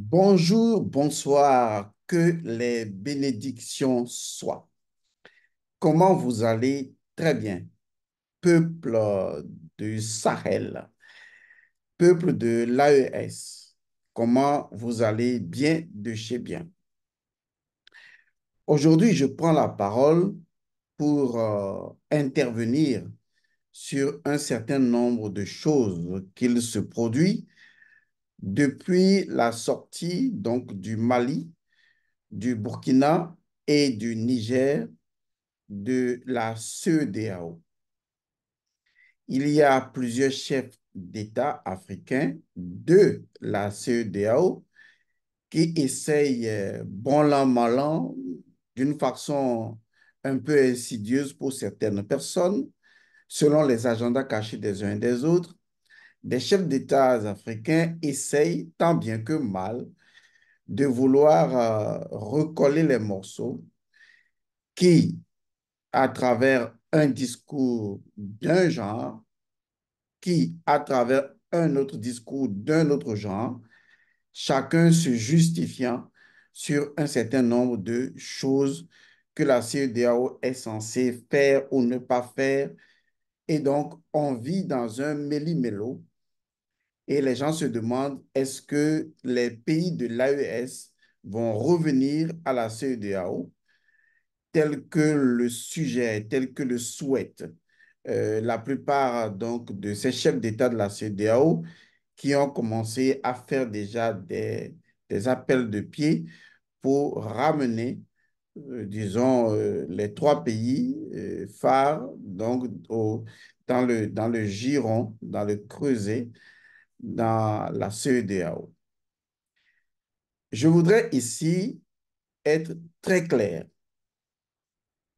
Bonjour, bonsoir, que les bénédictions soient. Comment vous allez? Très bien. Peuple du Sahel, peuple de l'AES, comment vous allez bien de chez bien? Aujourd'hui, je prends la parole pour intervenir sur un certain nombre de choses qu'il se produit depuis la sortie donc du Mali, du Burkina et du Niger de la CEDEAO. Il y a plusieurs chefs d'État africains de la CEDEAO qui essayent, bon an, mal an, d'une façon un peu insidieuse pour certaines personnes, selon les agendas cachés des uns et des autres, des chefs d'État africains essayent, tant bien que mal, de vouloir recoller les morceaux qui, à travers un discours d'un genre, qui, à travers un autre discours d'un autre genre, chacun se justifiant sur un certain nombre de choses que la CEDEAO est censée faire ou ne pas faire. Et donc, on vit dans un méli-mélo et les gens se demandent est-ce que les pays de l'AES vont revenir à la CEDEAO tel que le sujet, tel que le souhaite la plupart donc de ces chefs d'État de la CEDEAO qui ont commencé à faire déjà des appels de pied pour ramener, disons, les trois pays phares donc, dans le giron, dans le creuset, dans la CEDEAO. Je voudrais ici être très clair.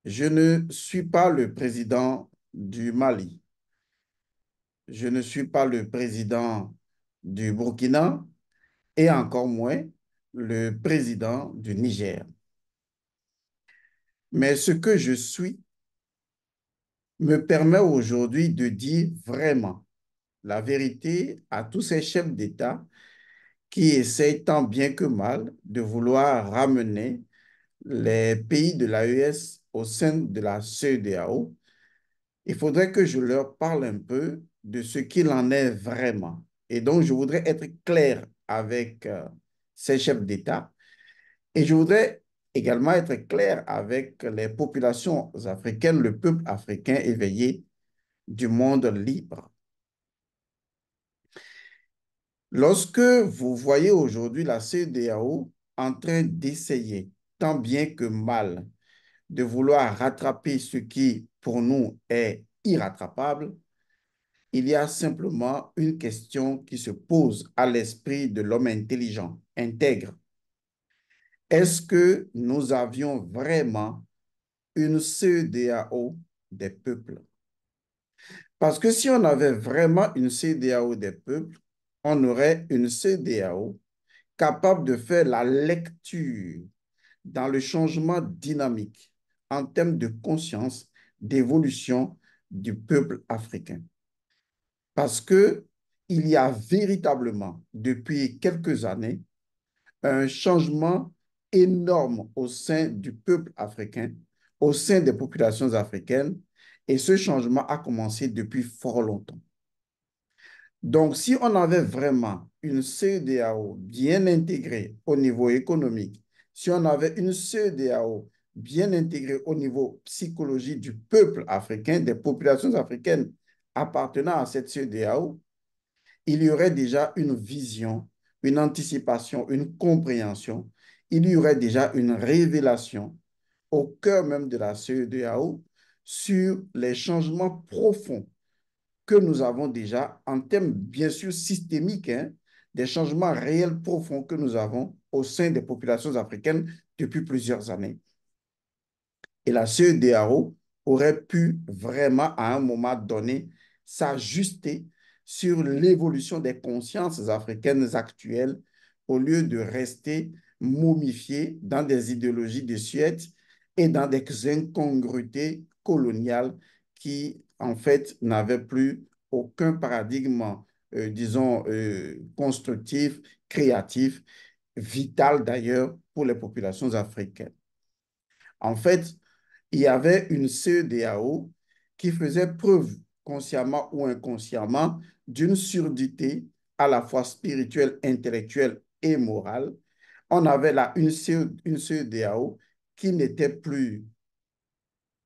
Je ne suis pas le président du Mali. Je ne suis pas le président du Burkina et encore moins le président du Niger. Mais ce que je suis me permet aujourd'hui de dire vraiment la vérité à tous ces chefs d'État qui essayent tant bien que mal de vouloir ramener les pays de l'AES au sein de la CEDEAO. Il faudrait que je leur parle un peu de ce qu'il en est vraiment. Et donc, je voudrais être clair avec ces chefs d'État et je voudrais également être clair avec les populations africaines, le peuple africain éveillé du monde libre. Lorsque vous voyez aujourd'hui la CEDEAO en train d'essayer, tant bien que mal, de vouloir rattraper ce qui, pour nous, est irrattrapable, il y a simplement une question qui se pose à l'esprit de l'homme intelligent, intègre. Est-ce que nous avions vraiment une CEDEAO des peuples? Parce que si on avait vraiment une CEDEAO des peuples, on aurait une CEDEAO capable de faire la lecture dans le changement dynamique en termes de conscience, d'évolution du peuple africain. Parce que il y a véritablement, depuis quelques années, un changement énorme au sein du peuple africain, au sein des populations africaines, et ce changement a commencé depuis fort longtemps. Donc, si on avait vraiment une CEDEAO bien intégrée au niveau économique, si on avait une CEDEAO bien intégrée au niveau psychologique du peuple africain, des populations africaines appartenant à cette CEDEAO, il y aurait déjà une vision, une anticipation, une compréhension. Il y aurait déjà une révélation au cœur même de la CEDEAO sur les changements profonds que nous avons déjà en termes bien sûr systémiques, hein, des changements réels profonds que nous avons au sein des populations africaines depuis plusieurs années. Et la CEDEAO aurait pu vraiment, à un moment donné, s'ajuster sur l'évolution des consciences africaines actuelles au lieu de rester momifiées dans des idéologies de Suède et dans des incongruités coloniales qui, en fait, n'avaient plus aucun paradigme, disons, constructif, créatif vital d'ailleurs pour les populations africaines. En fait, il y avait une CEDEAO qui faisait preuve, consciemment ou inconsciemment, d'une surdité à la fois spirituelle, intellectuelle et morale. On avait là une CEDEAO qui n'était plus,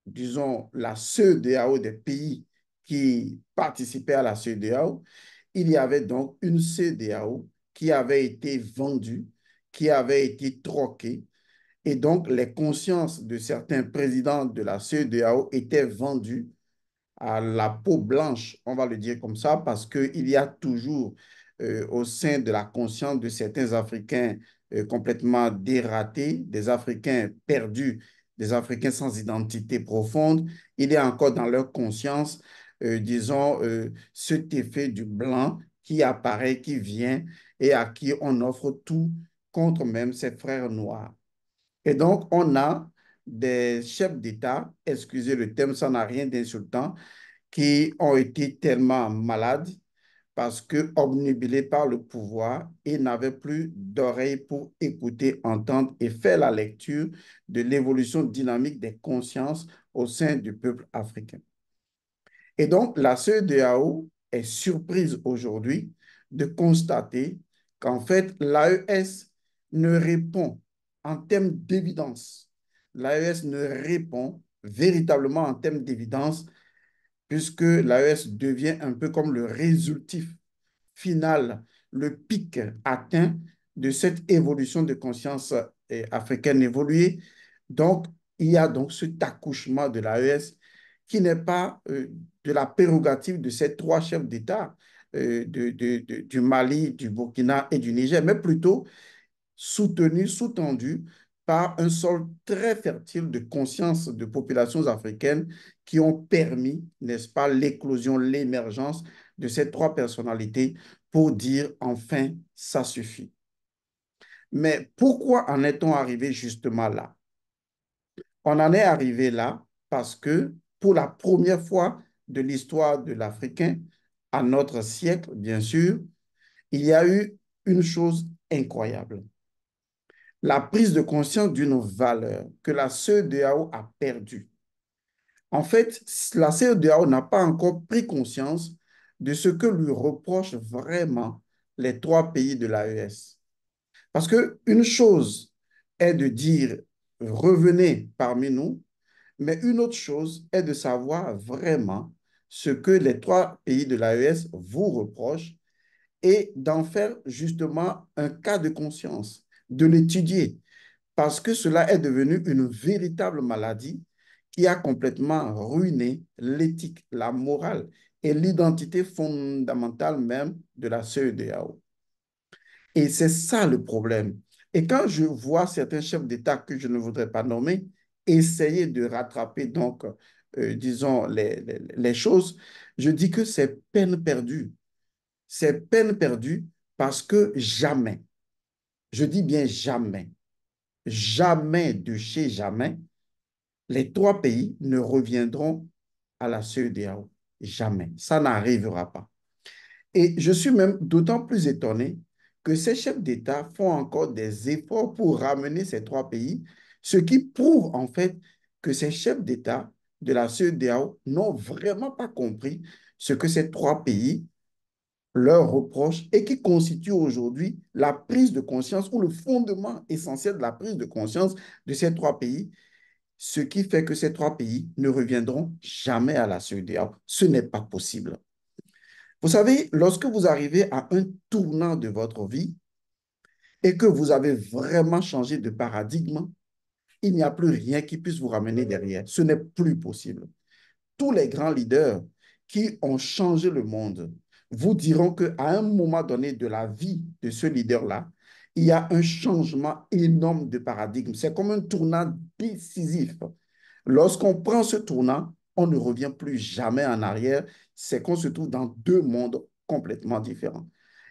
disons, la CEDEAO des pays qui participaient à la CEDEAO. Il y avait donc une CEDEAO qui avait été vendue, qui avait été troquée, et donc les consciences de certains présidents de la CEDEAO étaient vendues à la peau blanche, on va le dire comme ça, parce qu'il y a toujours au sein de la conscience de certains Africains complètement dératés, des Africains perdus, des Africains sans identité profonde, il y a encore dans leur conscience, disons, cet effet du blanc qui apparaît, qui vient et à qui on offre tout contre même ses frères noirs. Et donc, on a des chefs d'État, excusez le terme, ça n'a rien d'insultant, qui ont été tellement malades parce que obnubilés par le pouvoir et n'avaient plus d'oreilles pour écouter, entendre et faire la lecture de l'évolution dynamique des consciences au sein du peuple africain. Et donc, la CEDEAO est surprise aujourd'hui de constater qu'en fait, l'AES ne répond en termes d'évidence. L'AES ne répond véritablement en termes d'évidence puisque l'AES devient un peu comme le résultat final, le pic atteint de cette évolution de conscience africaine évoluée. Donc, il y a donc cet accouchement de l'AES qui n'est pas de la prérogative de ces trois chefs d'État du Mali, du Burkina et du Niger, mais plutôt soutenu, sous-tendu par un sol très fertile de conscience de populations africaines qui ont permis, n'est-ce pas, l'éclosion, l'émergence de ces trois personnalités pour dire enfin, ça suffit. Mais pourquoi en est-on arrivé justement là? On en est arrivé là parce que pour la première fois de l'histoire de l'Africain, à notre siècle, bien sûr, il y a eu une chose incroyable, la prise de conscience d'une valeur que la CEDEAO a perdue. En fait, la CEDEAO n'a pas encore pris conscience de ce que lui reprochent vraiment les trois pays de l'AES. Parce qu'une chose est de dire revenez parmi nous, mais une autre chose est de savoir vraiment ce que les trois pays de l'AES vous reprochent et d'en faire justement un cas de conscience, de l'étudier, parce que cela est devenu une véritable maladie qui a complètement ruiné l'éthique, la morale et l'identité fondamentale même de la CEDEAO. Et c'est ça le problème. Et quand je vois certains chefs d'État que je ne voudrais pas nommer essayer de rattraper donc, disons, les choses, je dis que c'est peine perdue. C'est peine perdue parce que jamais, je dis bien jamais, jamais de chez jamais, les trois pays ne reviendront à la CEDEAO. Jamais. Ça n'arrivera pas. Et je suis même d'autant plus étonné que ces chefs d'État font encore des efforts pour ramener ces trois pays, ce qui prouve en fait que ces chefs d'État de la CEDEAO n'ont vraiment pas compris ce que ces trois pays leur reprochent et qui constitue aujourd'hui la prise de conscience ou le fondement essentiel de la prise de conscience de ces trois pays, ce qui fait que ces trois pays ne reviendront jamais à la CEDEAO. Ce n'est pas possible. Vous savez, lorsque vous arrivez à un tournant de votre vie et que vous avez vraiment changé de paradigme, il n'y a plus rien qui puisse vous ramener derrière. Ce n'est plus possible. Tous les grands leaders qui ont changé le monde vous diront qu'à un moment donné de la vie de ce leader-là, il y a un changement énorme de paradigme. C'est comme un tournant décisif. Lorsqu'on prend ce tournant, on ne revient plus jamais en arrière. C'est qu'on se trouve dans deux mondes complètement différents.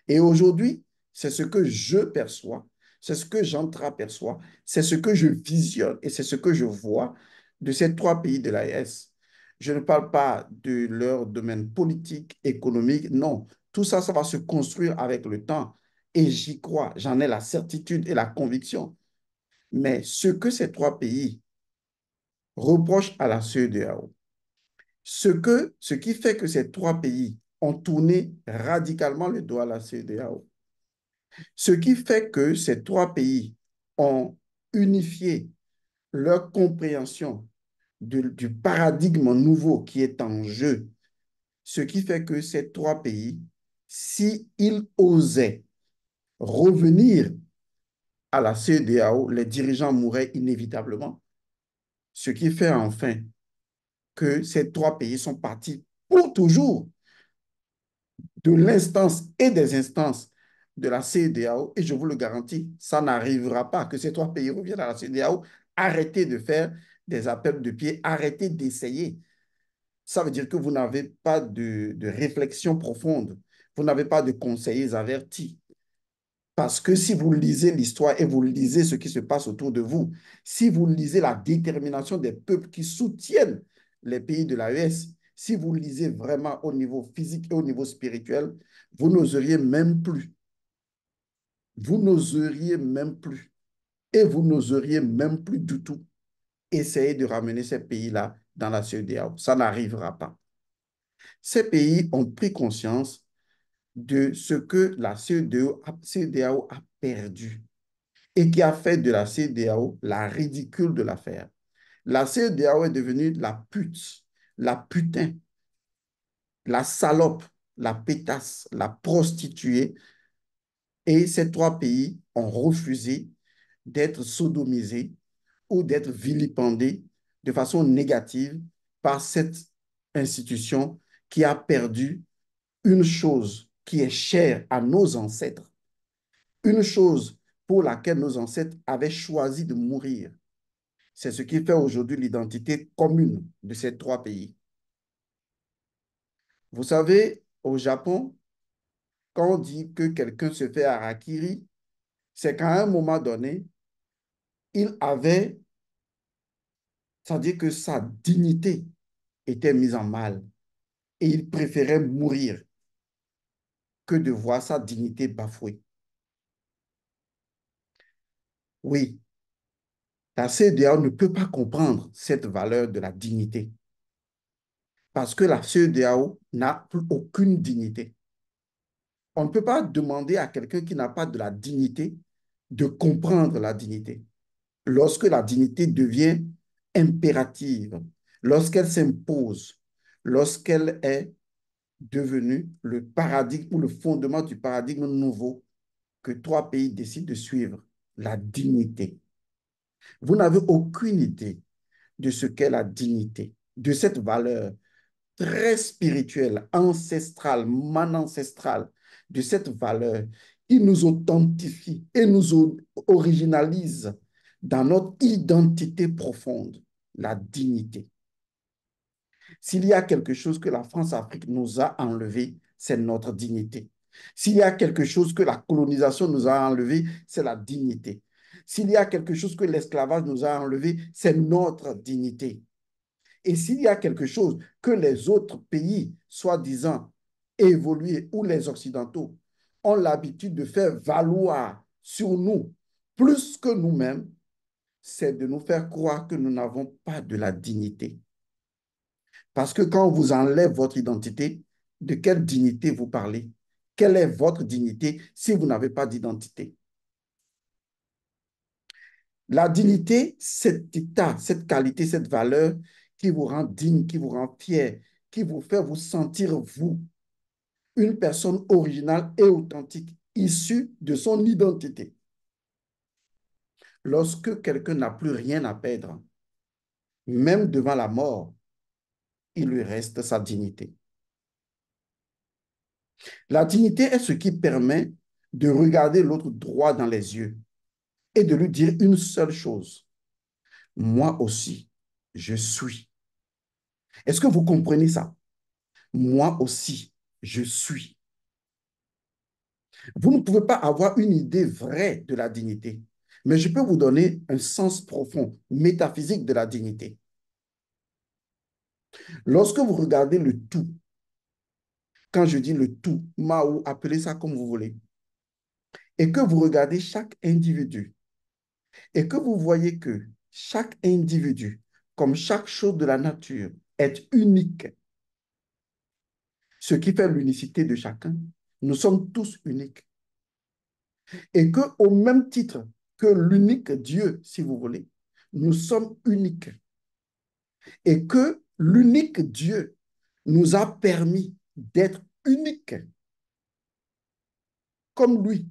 Et aujourd'hui, c'est ce que je perçois, c'est ce que j'entreaperçois, c'est ce que je visionne et c'est ce que je vois de ces trois pays de l'AES. Je ne parle pas de leur domaine politique, économique, non. Tout ça, ça va se construire avec le temps. Et j'y crois, j'en ai la certitude et la conviction. Mais ce que ces trois pays reprochent à la CEDEAO, ce qui fait que ces trois pays ont tourné radicalement le dos à la CEDEAO, ce qui fait que ces trois pays ont unifié leur compréhension du paradigme nouveau qui est en jeu, ce qui fait que ces trois pays, s'ils osaient revenir à la CEDEAO, les dirigeants mourraient inévitablement, ce qui fait enfin que ces trois pays sont partis pour toujours de l'instance et des instances de la CEDEAO, et je vous le garantis, ça n'arrivera pas que ces trois pays reviennent à la CEDEAO. Arrêtez de faire des appels de pied, arrêtez d'essayer. Ça veut dire que vous n'avez pas de réflexion profonde, vous n'avez pas de conseillers avertis. Parce que si vous lisez l'histoire et vous lisez ce qui se passe autour de vous, si vous lisez la détermination des peuples qui soutiennent les pays de l'AES, si vous lisez vraiment au niveau physique et au niveau spirituel, vous n'oseriez même plus. Vous n'oseriez même plus. Et vous n'oseriez même plus du tout essayer de ramener ces pays-là dans la CEDEAO. Ça n'arrivera pas. Ces pays ont pris conscience de ce que la CEDEAO a perdu et qui a fait de la CEDEAO la ridicule de l'affaire. La CEDEAO est devenue la pute, la putain, la salope, la pétasse, la prostituée. Et ces trois pays ont refusé d'être sodomisés ou d'être vilipendés de façon négative par cette institution qui a perdu une chose qui est chère à nos ancêtres, une chose pour laquelle nos ancêtres avaient choisi de mourir. C'est ce qui fait aujourd'hui l'identité commune de ces trois pays. Vous savez, au Japon, quand on dit que quelqu'un se fait harakiri, c'est qu'à un moment donné, il avait, c'est-à-dire que sa dignité était mise en mal et il préférait mourir que de voir sa dignité bafouée. Oui, la CEDEAO ne peut pas comprendre cette valeur de la dignité parce que la CEDEAO n'a plus aucune dignité. On ne peut pas demander à quelqu'un qui n'a pas de la dignité de comprendre la dignité. Lorsque la dignité devient impérative, lorsqu'elle s'impose, lorsqu'elle est devenue le paradigme ou le fondement du paradigme nouveau que trois pays décident de suivre, la dignité. Vous n'avez aucune idée de ce qu'est la dignité, de cette valeur très spirituelle, ancestrale, ancestrale, de cette valeur qui nous authentifie et nous originalise dans notre identité profonde, la dignité. S'il y a quelque chose que la France-Afrique nous a enlevé, c'est notre dignité. S'il y a quelque chose que la colonisation nous a enlevé, c'est la dignité. S'il y a quelque chose que l'esclavage nous a enlevé, c'est notre dignité. Et s'il y a quelque chose que les autres pays, soi-disant évolués, ou les Occidentaux, ont l'habitude de faire valoir sur nous plus que nous-mêmes, c'est de nous faire croire que nous n'avons pas de la dignité. Parce que quand on vous enlève votre identité, de quelle dignité vous parlez? Quelle est votre dignité si vous n'avez pas d'identité? La dignité, cet état, cette qualité, cette valeur qui vous rend digne, qui vous rend fier, qui vous fait vous sentir vous, une personne originale et authentique, issue de son identité. Lorsque quelqu'un n'a plus rien à perdre, même devant la mort, il lui reste sa dignité. La dignité est ce qui permet de regarder l'autre droit dans les yeux et de lui dire une seule chose. Moi aussi, je suis. Est-ce que vous comprenez ça? Moi aussi, je suis. Vous ne pouvez pas avoir une idée vraie de la dignité, mais je peux vous donner un sens profond, métaphysique de la dignité. Lorsque vous regardez le tout, quand je dis le tout, Mao, appelez ça comme vous voulez, et que vous regardez chaque individu et que vous voyez que chaque individu, comme chaque chose de la nature, est unique, ce qui fait l'unicité de chacun, nous sommes tous uniques. Et que au même titre que l'unique Dieu, si vous voulez, nous sommes uniques. Et que l'unique Dieu nous a permis d'être uniques comme lui.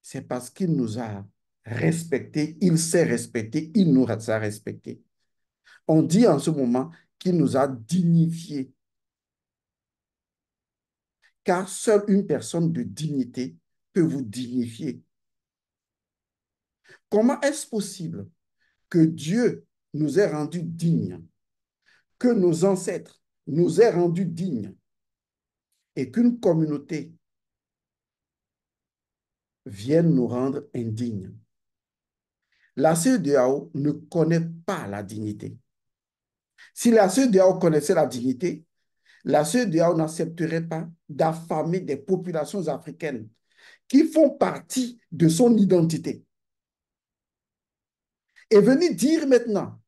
C'est parce qu'il nous a respectés, il s'est respecté, il nous a respectés. On dit en ce moment qu'il nous a dignifiés, car seule une personne de dignité peut vous dignifier. Comment est-ce possible que Dieu nous ait rendus dignes, que nos ancêtres nous aient rendus dignes et qu'une communauté vienne nous rendre indignes? La CEDEAO ne connaît pas la dignité. Si la CEDEAO connaissait la dignité, la CEDEAO n'accepterait pas d'affamer des populations africaines qui font partie de son identité. Et venir dire maintenant,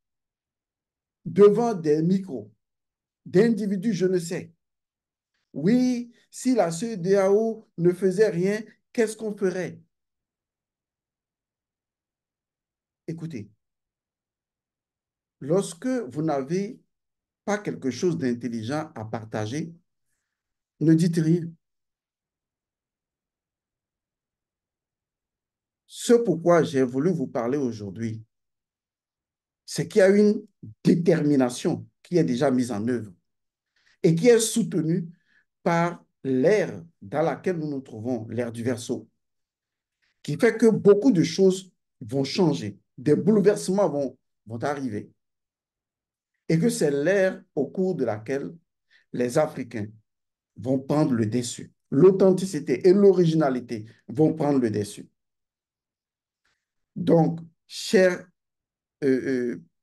devant des micros, d'individus, je ne sais, oui, si la CEDEAO ne faisait rien, qu'est-ce qu'on ferait? Écoutez, lorsque vous n'avez pas quelque chose d'intelligent à partager, ne dites rien. Ce pourquoi j'ai voulu vous parler aujourd'hui, c'est qu'il y a une détermination qui est déjà mise en œuvre et qui est soutenue par l'ère dans laquelle nous nous trouvons, l'ère du Verseau, qui fait que beaucoup de choses vont changer, des bouleversements vont arriver, et que c'est l'ère au cours de laquelle les Africains vont prendre le dessus. L'authenticité et l'originalité vont prendre le dessus. Donc, chers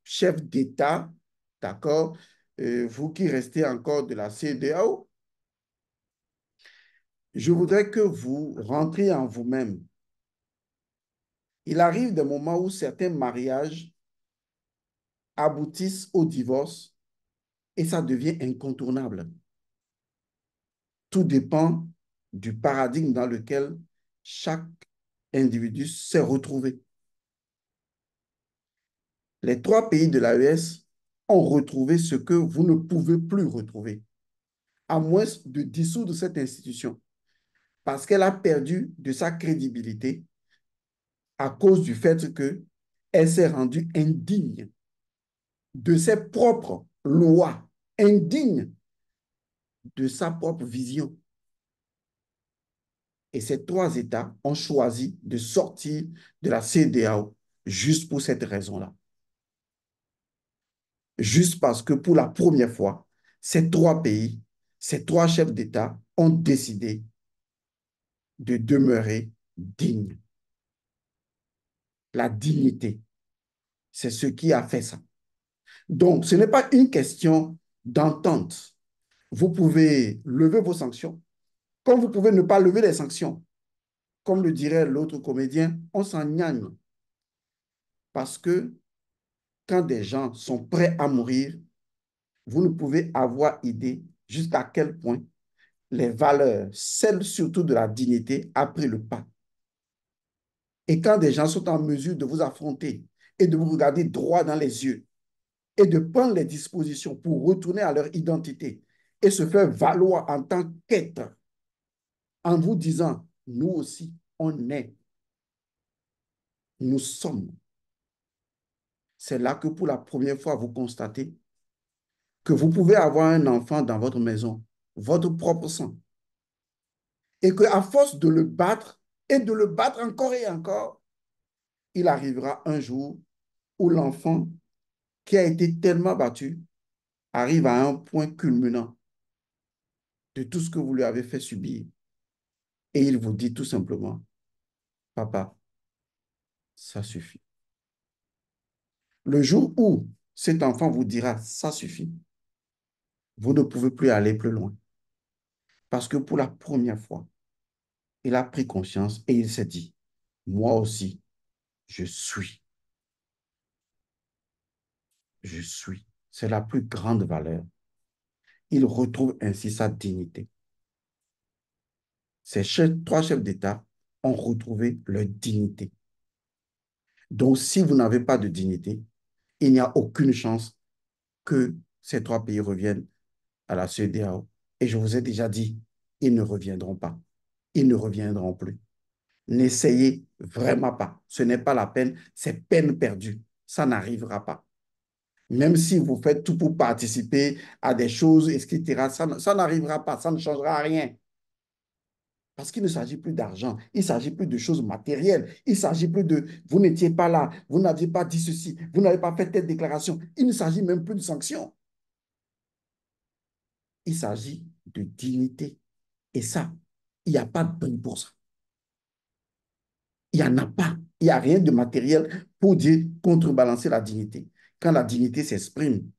chefs d'État, d'accord, vous qui restez encore de la CEDEAO, je voudrais que vous rentriez en vous-même. Il arrive des moments où certains mariages aboutissent au divorce et ça devient incontournable. Tout dépend du paradigme dans lequel chaque individu s'est retrouvé. Les trois pays de l'AES ont retrouvé ce que vous ne pouvez plus retrouver, à moins de dissoudre cette institution, parce qu'elle a perdu de sa crédibilité à cause du fait qu'elle s'est rendue indigne de ses propres lois, indigne de sa propre vision. Et ces trois États ont choisi de sortir de la CEDEAO juste pour cette raison-là. Juste parce que pour la première fois, ces trois pays, ces trois chefs d'État ont décidé de demeurer dignes. La dignité, c'est ce qui a fait ça. Donc, ce n'est pas une question d'entente. Vous pouvez lever vos sanctions, comme vous pouvez ne pas lever les sanctions. Comme le dirait l'autre comédien, on s'en gagne. Parce que quand des gens sont prêts à mourir, vous ne pouvez avoir idée jusqu'à quel point les valeurs, celles surtout de la dignité, a pris le pas. Et quand des gens sont en mesure de vous affronter et de vous regarder droit dans les yeux et de prendre les dispositions pour retourner à leur identité et se faire valoir en tant qu'être, en vous disant, nous aussi, on est, nous sommes. C'est là que pour la première fois, vous constatez que vous pouvez avoir un enfant dans votre maison, votre propre sang, et qu'à force de le battre et de le battre encore et encore, il arrivera un jour où l'enfant qui a été tellement battu arrive à un point culminant de tout ce que vous lui avez fait subir. Et il vous dit tout simplement, papa, ça suffit. Le jour où cet enfant vous dira, ça suffit, vous ne pouvez plus aller plus loin. Parce que pour la première fois, Il a pris conscience et il s'est dit, moi aussi, je suis, je suis. C'est la plus grande valeur. Il retrouve ainsi sa dignité. Trois chefs d'État ont retrouvé leur dignité. Donc, si vous n'avez pas de dignité, il n'y a aucune chance que ces trois pays reviennent à la CEDEAO. Et je vous ai déjà dit, ils ne reviendront pas. Ils ne reviendront plus. N'essayez vraiment pas. Ce n'est pas la peine, c'est peine perdue. Ça n'arrivera pas. Même si vous faites tout pour participer à des choses, etc., ça n'arrivera pas, ça ne changera rien. Parce qu'il ne s'agit plus d'argent, il ne s'agit plus de choses matérielles, il ne s'agit plus de vous n'étiez pas là, vous n'aviez pas dit ceci, vous n'avez pas fait telle déclaration. Il ne s'agit même plus de sanctions. Il s'agit de dignité. Et ça, il n'y a pas de prix pour ça. Il n'y en a pas. Il n'y a rien de matériel pour dire contrebalancer la dignité. Quand la dignité s'exprime,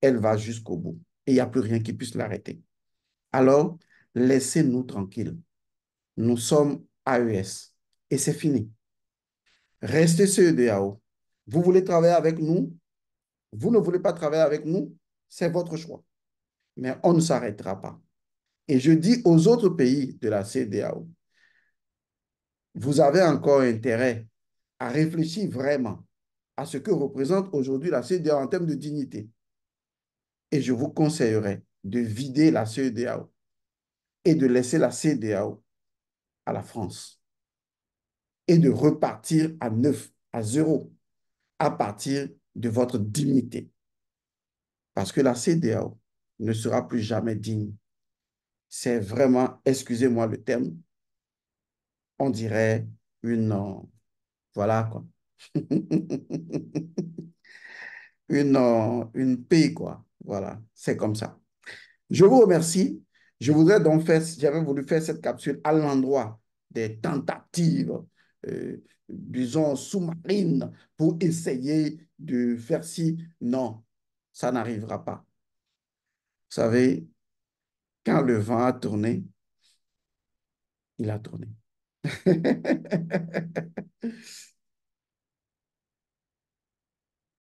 elle va jusqu'au bout. Et il n'y a plus rien qui puisse l'arrêter. Alors, laissez-nous tranquilles. Nous sommes AES. Et c'est fini. Restez CEDEAO. Vous voulez travailler avec nous? Vous ne voulez pas travailler avec nous? C'est votre choix. Mais on ne s'arrêtera pas. Et je dis aux autres pays de la CEDEAO, vous avez encore intérêt à réfléchir vraiment à ce que représente aujourd'hui la CEDEAO en termes de dignité. Et je vous conseillerais de vider la CEDEAO et de laisser la CEDEAO à la France et de repartir à neuf, à zéro, à partir de votre dignité. Parce que la CEDEAO ne sera plus jamais digne. C'est vraiment, excusez-moi le terme, on dirait voilà quoi, une paix quoi. Voilà, c'est comme ça. Je vous remercie. Je voudrais donc faire, j'avais voulu faire cette capsule à l'endroit des tentatives, disons, sous-marines pour essayer de faire ci. Non, ça n'arrivera pas. Vous savez, quand le vent a tourné, il a tourné.